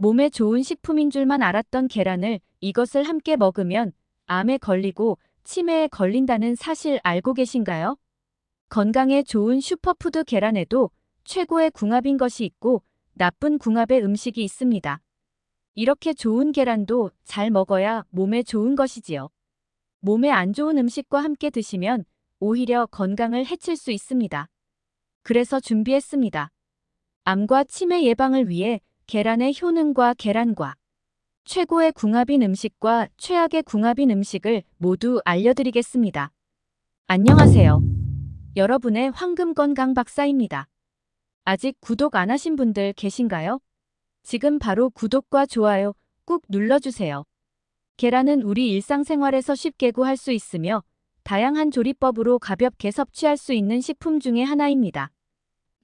몸에 좋은 식품인 줄만 알았던 계란을 이것을 함께 먹으면 암에 걸리고 치매에 걸린다는 사실 알고 계신가요? 건강에 좋은 슈퍼푸드 계란에도 최고의 궁합인 것이 있고 나쁜 궁합의 음식이 있습니다. 이렇게 좋은 계란도 잘 먹어야 몸에 좋은 것이지요. 몸에 안 좋은 음식과 함께 드시면 오히려 건강을 해칠 수 있습니다. 그래서 준비했습니다. 암과 치매 예방을 위해 계란의 효능과 계란과 최고의 궁합인 음식과 최악의 궁합인 음식을 모두 알려드리겠습니다. 안녕하세요. 여러분의 황금 건강 박사입니다. 아직 구독 안 하신 분들 계신가요? 지금 바로 구독과 좋아요 꾹 눌러주세요. 계란은 우리 일상생활에서 쉽게 구할 수 있으며 다양한 조리법으로 가볍게 섭취할 수 있는 식품 중에 하나입니다.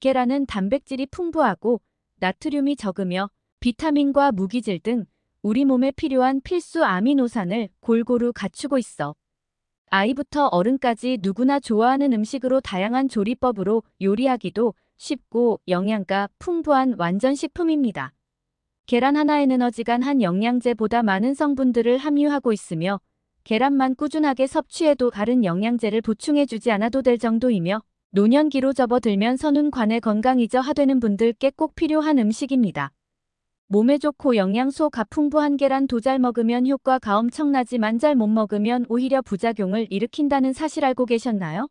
계란은 단백질이 풍부하고 나트륨이 적으며 비타민과 무기질 등 우리 몸에 필요한 필수 아미노산을 골고루 갖추고 있어 아이부터 어른까지 누구나 좋아하는 음식으로 다양한 조리법으로 요리하기도 쉽고 영양가 풍부한 완전 식품입니다. 계란 하나에는 어지간한 영양제보다 많은 성분들을 함유하고 있으며 계란만 꾸준하게 섭취해도 다른 영양제를 보충해주지 않아도 될 정도이며 노년기로 접어들면 선운관의 건강 이저하되는 분들께 꼭 필요한 음식입니다. 몸에 좋고 영양소가 풍부한 계란 도 잘 먹으면 효과가 엄청나지만 잘 못 먹으면 오히려 부작용을 일으킨다는 사실 알고 계셨나요?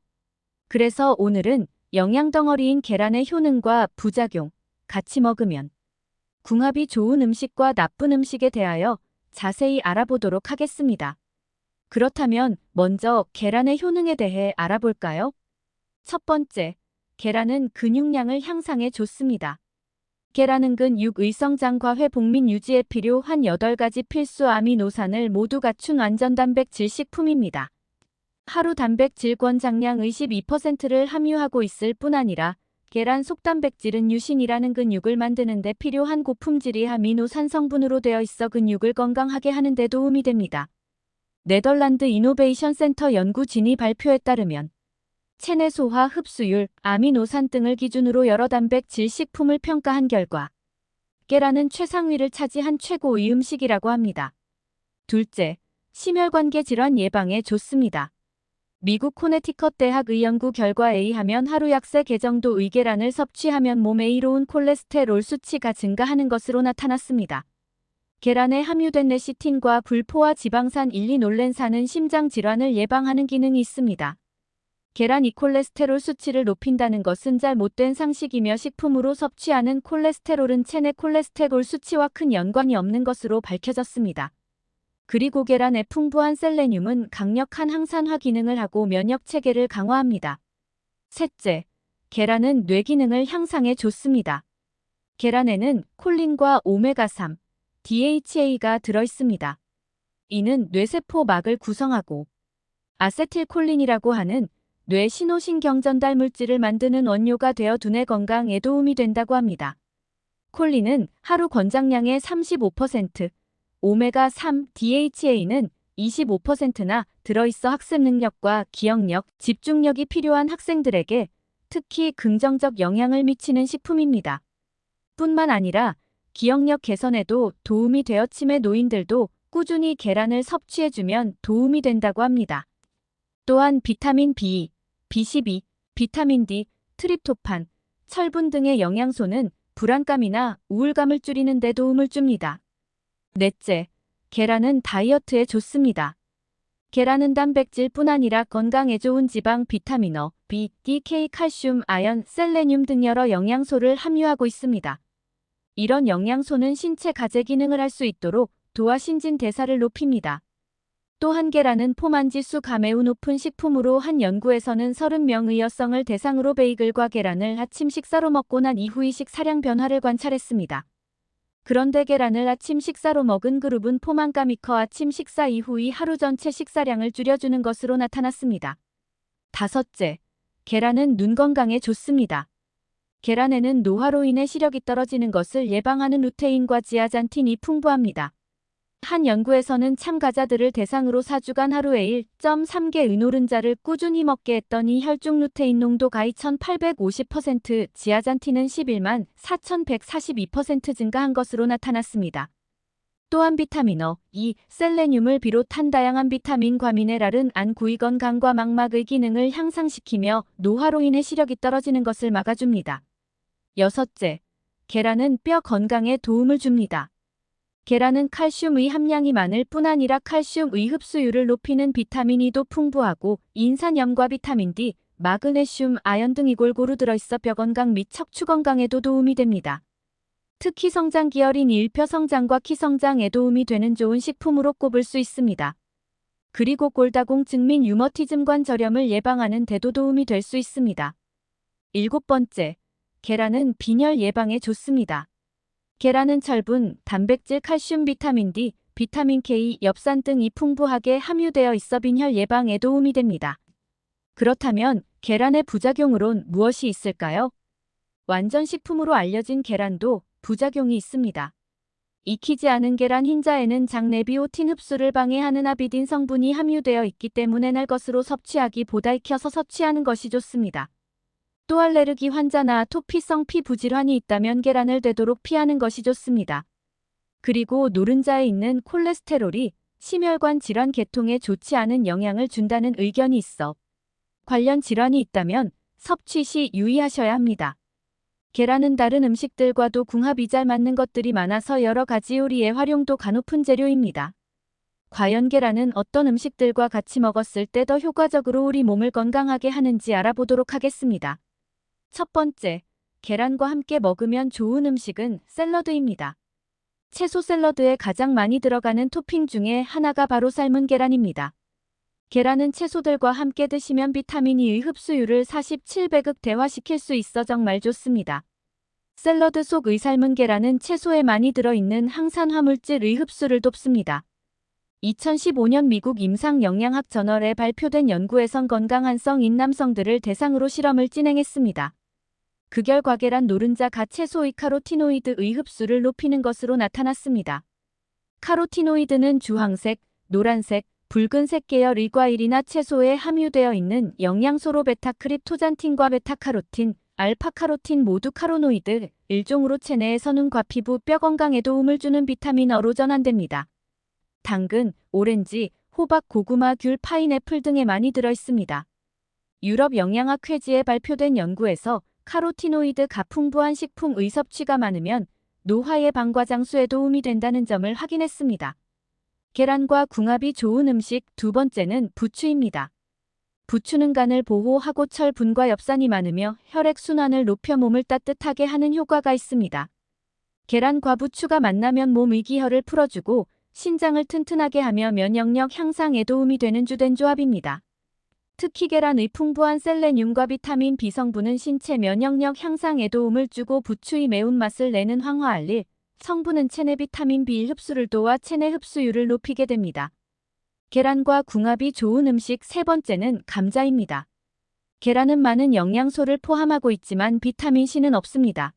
그래서 오늘은 영양덩어리인 계란의 효능과 부작용, 같이 먹으면 궁합이 좋은 음식과 나쁜 음식에 대하여 자세히 알아보도록 하겠습니다. 그렇다면 먼저 계란의 효능에 대해 알아볼까요? 첫 번째, 계란은 근육량을 향상해 좋습니다. 계란은 근육의 성장과 회복민 유지에 필요한 8가지 필수 아미노산을 모두 갖춘 완전 단백질 식품입니다. 하루 단백질 권장량의 12%를 함유하고 있을 뿐 아니라 계란 속단백질은 유신이라는 근육을 만드는 데 필요한 고품질의 아미노산 성분으로 되어 있어 근육을 건강하게 하는 데 도움이 됩니다. 네덜란드 이노베이션 센터 연구진이 발표에 따르면 체내 소화 흡수율, 아미노산 등을 기준으로 여러 단백질 식품을 평가한 결과 계란은 최상위를 차지한 최고의 음식이라고 합니다. 둘째, 심혈관계 질환 예방에 좋습니다. 미국 코네티컷 대학의 연구 결과에 의하면 하루 약 3개 정도의 계란을 섭취하면 몸에 이로운 콜레스테롤 수치가 증가하는 것으로 나타났습니다. 계란에 함유된 레시틴과 불포화 지방산 일리놀렌산은 심장 질환을 예방하는 기능이 있습니다. 계란이 콜레스테롤 수치를 높인다는 것은 잘못된 상식이며 식품으로 섭취하는 콜레스테롤은 체내 콜레스테롤 수치와 큰 연관이 없는 것으로 밝혀졌습니다. 그리고 계란의 풍부한 셀레늄은 강력한 항산화 기능을 하고 면역 체계를 강화합니다. 셋째, 계란은 뇌 기능을 향상해 좋습니다. 계란에는 콜린과 오메가3, DHA가 들어있습니다. 이는 뇌세포막을 구성하고 아세틸콜린이라고 하는 뇌 신호신경 전달 물질을 만드는 원료가 되어 두뇌 건강에 도움이 된다고 합니다. 콜린은 하루 권장량의 35%, 오메가3, DHA는 25%나 들어있어 학습 능력과 기억력, 집중력이 필요한 학생들에게 특히 긍정적 영향을 미치는 식품입니다. 뿐만 아니라 기억력 개선에도 도움이 되어 치매 노인들도 꾸준히 계란을 섭취해주면 도움이 된다고 합니다. 또한 비타민 B, B12, 비타민 D, 트립토판, 철분 등의 영양소는 불안감이나 우울감을 줄이는 데 도움을 줍니다. 넷째, 계란은 다이어트에 좋습니다. 계란은 단백질뿐 아니라 건강에 좋은 지방, 비타민어, B, D, K, 칼슘, 아연, 셀레늄 등 여러 영양소를 함유하고 있습니다. 이런 영양소는 신체 가제 기능을 할 수 있도록 도와 신진대사를 높입니다. 또한 계란은 포만지수가 매우 높은 식품으로 한 연구에서는 30명의 여성을 대상으로 베이글과 계란을 아침 식사로 먹고 난 이후의 식사량 변화를 관찰했습니다. 그런데 계란을 아침 식사로 먹은 그룹은 포만감이 커 아침 식사 이후의 하루 전체 식사량을 줄여주는 것으로 나타났습니다. 다섯째, 계란은 눈 건강에 좋습니다. 계란에는 노화로 인해 시력이 떨어지는 것을 예방하는 루테인과 지아잔틴이 풍부합니다. 한 연구에서는 참가자들을 대상으로 4주간 하루에 1.3개의 노른자를 꾸준히 먹게 했더니 혈중 루테인 농도가 2850%, 지아잔틴은 11만 4142% 증가한 것으로 나타났습니다. 또한 비타민 E, 셀레늄을 비롯한 다양한 비타민과 미네랄은 안 구이 건강과 망막의 기능을 향상시키며 노화로 인해 시력이 떨어지는 것을 막아줍니다. 여섯째, 계란은 뼈 건강에 도움을 줍니다. 계란은 칼슘의 함량이 많을 뿐 아니라 칼슘의 흡수율을 높이는 비타민 E도 풍부하고 인산염과 비타민 D, 마그네슘, 아연 등이 골고루 들어있어 뼈 건강 및 척추 건강에도 도움이 됩니다. 특히 성장 계열인 일표 성장과 키 성장에 도움이 되는 좋은 식품으로 꼽을 수 있습니다. 그리고 골다공증 및 류머티즘 관절염을 예방하는 데도 도움이 될 수 있습니다. 일곱 번째, 계란은 빈혈 예방에 좋습니다. 계란은 철분, 단백질, 칼슘, 비타민 D, 비타민 K, 엽산 등이 풍부하게 함유되어 있어 빈혈 예방에 도움이 됩니다. 그렇다면 계란의 부작용으론 무엇이 있을까요? 완전 식품으로 알려진 계란도 부작용이 있습니다. 익히지 않은 계란 흰자에는 장내비오틴 흡수를 방해하는 아비딘 성분이 함유되어 있기 때문에 날 것으로 섭취하기보다 익혀서 섭취하는 것이 좋습니다. 또 알레르기 환자나 토피성 피부 질환이 있다면 계란을 되도록 피하는 것이 좋습니다. 그리고 노른자에 있는 콜레스테롤이 심혈관 질환 계통에 좋지 않은 영향을 준다는 의견이 있어 관련 질환이 있다면 섭취 시 유의하셔야 합니다. 계란은 다른 음식들과도 궁합이 잘 맞는 것들이 많아서 여러 가지 요리에 활용도가 높은 재료입니다. 과연 계란은 어떤 음식들과 같이 먹었을 때 더 효과적으로 우리 몸을 건강하게 하는지 알아보도록 하겠습니다. 첫 번째, 계란과 함께 먹으면 좋은 음식은 샐러드입니다. 채소 샐러드에 가장 많이 들어가는 토핑 중에 하나가 바로 삶은 계란입니다. 계란은 채소들과 함께 드시면 비타민 E의 흡수율을 47배극대화시킬 수 있어 정말 좋습니다. 샐러드 속의 삶은 계란은 채소에 많이 들어있는 항산화물질의 흡수를 돕습니다. 2015년 미국 임상영양학 저널에 발표된 연구에선 건강한 성인 남성들을 대상으로 실험을 진행했습니다. 그 결과 계란 노른자가 채소의 카로티노이드의 흡수를 높이는 것으로 나타났습니다. 카로티노이드는 주황색, 노란색, 붉은색 계열의 과일이나 채소에 함유되어 있는 영양소로 베타크립토잔틴과 베타카로틴, 알파카로틴 모두 카로노이드, 일종으로 체내의 선운과 피부, 뼈 건강에 도움을 주는 비타민어로 전환됩니다. 당근, 오렌지, 호박, 고구마, 귤, 파인애플 등에 많이 들어있습니다. 유럽 영양학 회지에 발표된 연구에서 카로티노이드가 풍부한 식품의 섭취가 많으면 노화 예방과 장수에 도움이 된다는 점을 확인했습니다. 계란과 궁합이 좋은 음식 두 번째는 부추입니다. 부추는 간을 보호하고 철분과 엽산이 많으며 혈액순환을 높여 몸을 따뜻하게 하는 효과가 있습니다. 계란과 부추가 만나면 몸의 기혈을 풀어주고 신장을 튼튼하게 하며 면역력 향상에 도움이 되는 주된 조합입니다. 특히 계란의 풍부한 셀레늄과 비타민 B 성분은 신체 면역력 향상에 도움을 주고 부추의 매운맛을 내는 황화알릴 성분은 체내 비타민 B 흡수를 도와 체내 흡수율을 높이게 됩니다. 계란과 궁합이 좋은 음식 세 번째는 감자입니다. 계란은 많은 영양소를 포함하고 있지만 비타민 C는 없습니다.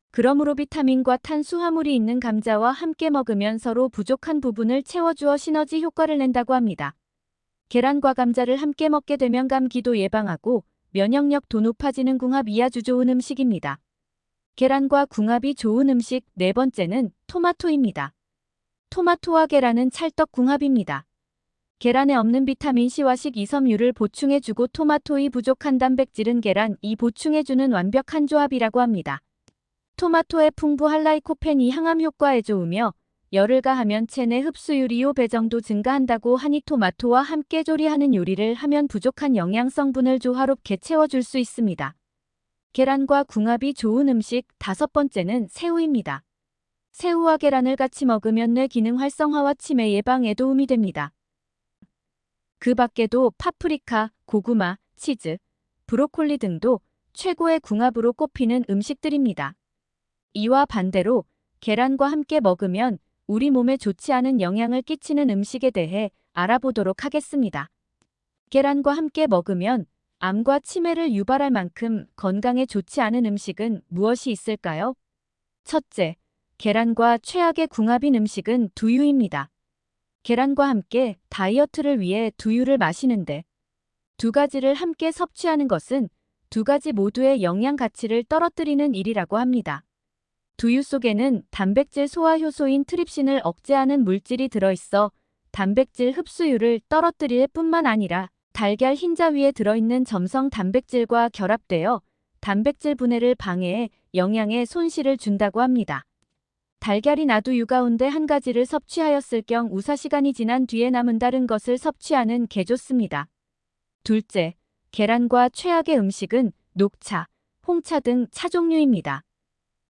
그러므로 비타민과 탄수화물이 있는 감자와 함께 먹으면 서로 부족한 부분을 채워주어 시너지 효과를 낸다고 합니다. 계란과 감자를 함께 먹게 되면 감기도 예방하고 면역력도 높아지는 궁합이 아주 좋은 음식입니다. 계란과 궁합이 좋은 음식 네 번째는 토마토입니다. 토마토와 계란은 찰떡 궁합입니다. 계란에 없는 비타민C와 식이섬유를 보충해주고 토마토의 부족한 단백질은 계란이 보충해주는 완벽한 조합이라고 합니다. 토마토의 풍부한 라이코펜이 항암 효과에 좋으며 열을 가하면 체내 흡수율이 5배 정도 증가한다고 하니 토마토와 함께 조리하는 요리를 하면 부족한 영양 성분을 조화롭게 채워줄 수 있습니다. 계란과 궁합이 좋은 음식 다섯 번째는 새우입니다. 새우와 계란을 같이 먹으면 뇌 기능 활성화와 치매 예방에 도움이 됩니다. 그 밖에도 파프리카, 고구마, 치즈, 브로콜리 등도 최고의 궁합으로 꼽히는 음식들입니다. 이와 반대로 계란과 함께 먹으면 우리 몸에 좋지 않은 영향을 끼치는 음식에 대해 알아보도록 하겠습니다. 계란과 함께 먹으면 암과 치매를 유발할 만큼 건강에 좋지 않은 음식은 무엇이 있을까요? 첫째, 계란과 최악의 궁합인 음식은 두유입니다. 계란과 함께 다이어트를 위해 두유를 마시는데 두 가지를 함께 섭취하는 것은 두 가지 모두의 영양 가치를 떨어뜨리는 일이라고 합니다. 두유 속에는 단백질 소화 효소인 트립신을 억제하는 물질이 들어있어 단백질 흡수율을 떨어뜨릴 뿐만 아니라 달걀 흰자 위에 들어있는 점성 단백질과 결합되어 단백질 분해를 방해해 영양에 손실을 준다고 합니다. 달걀이 나두유 가운데 한 가지를 섭취하였을 경 우사 시간이 지난 뒤에 남은 다른 것을 섭취하는 게 좋습니다. 둘째, 계란과 최악의 음식은 녹차, 홍차 등 차 종류입니다.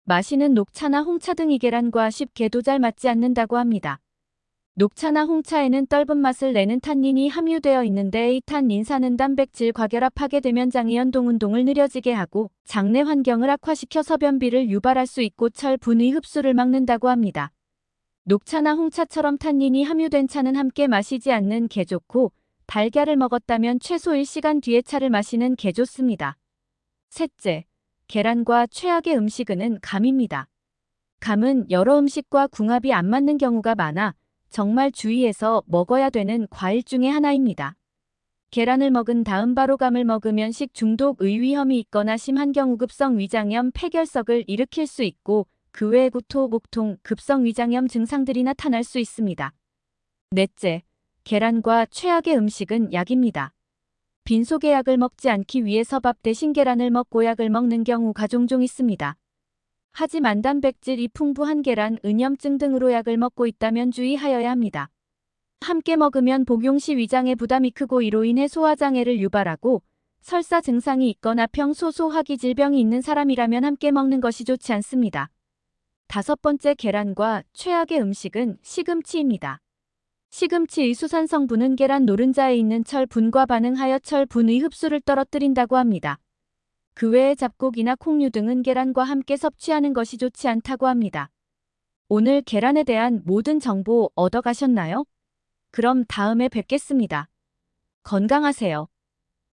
마시는 녹차나 홍차 등이 계란과 쉽게도 잘 맞지 않는다고 합니다. 녹차나 홍차에는 떫은 맛을 내는 탄닌이 함유되어 있는데 이 탄닌산은 단백질과 결합하게 되면 장의 연동운동을 느려지게 하고 장내 환경을 악화시켜서 변비를 유발할 수 있고 철 분의 흡수를 막는다고 합니다. 녹차나 홍차처럼 탄닌이 함유된 차는 함께 마시지 않는 게 좋고 달걀을 먹었다면 최소 1시간 뒤에 차를 마시는 게 좋습니다. 셋째, 계란과 최악의 음식은 감입니다. 감은 여러 음식과 궁합이 안 맞는 경우가 많아 정말 주의해서 먹어야 되는 과일 중에 하나입니다. 계란을 먹은 다음 바로 감을 먹으면 식중독의 위험이 있거나 심한 경우 급성 위장염, 폐결석을 일으킬 수 있고 그 외에 구토, 목통, 급성 위장염 증상들이 나타날 수 있습니다. 넷째, 계란과 최악의 음식은 약입니다. 빈속에 약을 먹지 않기 위해서 밥 대신 계란을 먹고 약을 먹는 경우가 종종 있습니다. 하지만 단백질이 풍부한 계란, 은염증 등으로 약을 먹고 있다면 주의하여야 합니다. 함께 먹으면 복용 시 위장의 부담이 크고 이로 인해 소화장애를 유발하고 설사 증상이 있거나 평소 소화기 질병이 있는 사람이라면 함께 먹는 것이 좋지 않습니다. 다섯 번째, 계란과 최악의 음식은 시금치입니다. 시금치의 수산 성분은 계란 노른자에 있는 철분과 반응하여 철분의 흡수를 떨어뜨린다고 합니다. 그 외에 잡곡이나 콩류 등은 계란과 함께 섭취하는 것이 좋지 않다고 합니다. 오늘 계란에 대한 모든 정보 얻어가셨나요? 그럼 다음에 뵙겠습니다. 건강하세요.